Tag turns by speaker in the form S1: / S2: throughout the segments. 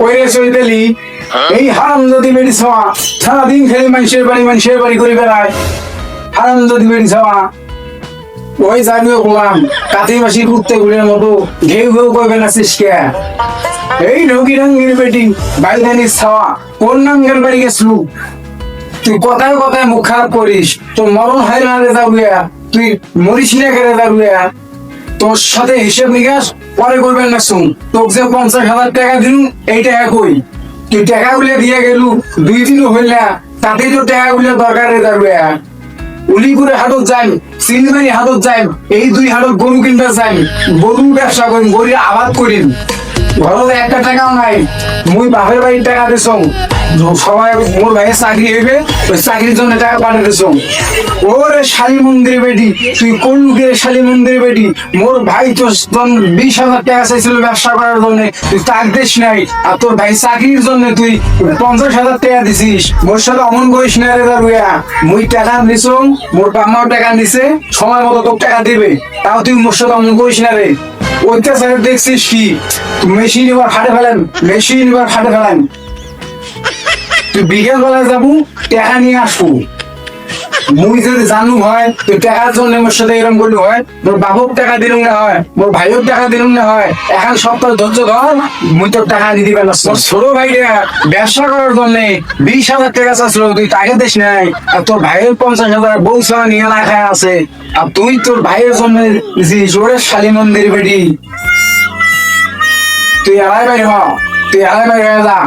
S1: ওই রে চৈতালি এই হারামজাদি বেড়ি ছাওয়া সারাদিন খেলে মানুষের বাড়ি করে বেড়ায়। হারামজাদি বেড়ি ছাওয়া ওই জানিও গোলাম কাতি মাসি কুত্তে গুলির মতো ঘেউ ঘেউ করবে না সিসকে। এই নগি রঙের বেটি বাইদানি ছাওয়া কোন নাঙ্গের বাড়ি গেছলু? তুই কথায় কথায় মুখ খারাপ করিস, তোর মরণ হয় না রে যাবুয়া, তুই মরিস না কেড়ে যাবুয়া। তোর সাথে হিসেব নিকাশ পরে করবেন না শুন। তোকে যে 50,000 টাকা দিন এই টাকা কই? তুই টাকা গুলো দিয়ে গেলু 2 দিনও হইল না, তাতেই তো টাকা গুলো দরকার রে যাবুয়া। উলিপুরে হাটত যাই, সিলমারি হাটত যাই, এই 2 হাটত গরু কিনতে যাই, গরু ব্যবসা করিম, গরুর আবাদ করিম। ঘরে একটা টাকাও নাই, মুই বাপের বাড়ির টাকা দিছ, সবাই মোর ভাইয়ের চাকরি হইবে, ওই চাকরির জন্য টাকা পাঠিয়ে দিছ। ওরে শালী মন্দির বেটি, তুই কোন লোকের শালী মন্দির বেটি? মোর ভাই তো 20,000 টাকা চাইছিল ব্যবসা করার জন্য, তুই তাক দিস নাই। আর তোর ভাই চাকরির জন্য তুই 50,000 টাকা দিছিস। মোর সাথে অমন করিস না রে দারুয়া। মুই টাকা দিছ, মোর বাম্মাও টাকা দিছে, সময় মতো তোকে টাকা দিবে, তাও তুই মোর সাথে অমন করিস না রে। অত্যাচার দেখছিস কি? মেশিন এবার ফাটে ফেলেন, তুই বিকেল বেলায় যাবো টাকা নিয়ে আসবো। মুই যদি জানু হয় তুই টাকার জন্য মোর সাথে এরকম করলি হয়, মোর বাবুর টাকা দিলুম না হয়, মোর ভাইয়ের টাকা দিলুম না হয়। এখন সপ্তাহ ধৈর্য ধর, মুই তোর টাকা দিয়ে দিবেন। তোর ছোট ভাইরা ব্যবসা করার জন্য 20,000 টাকা চাচ্ছিল, তুই টাকা দিস নাই। আর তোর ভাইয়ের 50,000 বউ ছাড়া নিয়ে না খায় আছে, আর তুই তোর ভাইয়ের জন্য জোরে শালী মন্দির বেটি। তুই আড়াই বাইর হ, তুই আড়াই বাইর হয়ে যা।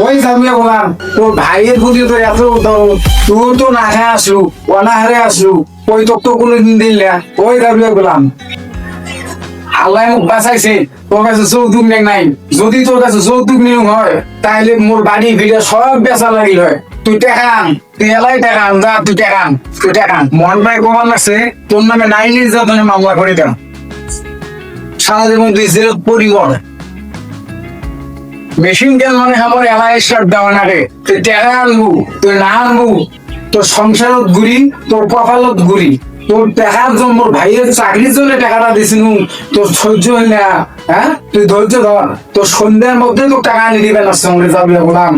S1: ওই যাবি বললাম তোর ভাইয়ের প্রতি তোর এত তুই তো না খায় আসলু, অনাহারে আসলু, ওই তোর তো কোনোদিন দিল না। ওই যাবি বললাম আল্লাহ মুখ বাঁচাইছে, তোর কাছে যৌতুক নাই। যদি তোর কাছে যৌতুক নিয়ম হয় তাহলে মোর বাড়ি ভিড়ে সব বেচা লাগিল হয়। তুই টাকা আন, তুই এলাই টাকা আন, যা তুই টাকা আন, মন প্রায় কমান লাগছে, তোর নামে 9 নির্যাতনের মামলা করে দেন। সারা জীবন তুই জেলত পরিবার মেশিন কেন মানে আমার এলাই স্টার্ট দেওয়া না রে। তুই টাকা আনবু, তুই না আনবু, তোর সংসারত ঘুরি, তোর কপালত ঘুরি। তোর টাকার জন্য মোর ভাইয়ের চাকরির জন্য টাকাটা দিছিল, তোর সহ্য হয় না। হ্যাঁ, তুই ধৈর্য ধর, তোর সন্ধ্যার মধ্যে তোর টাকা আনি দিবেন। আসছে যাবি বললাম।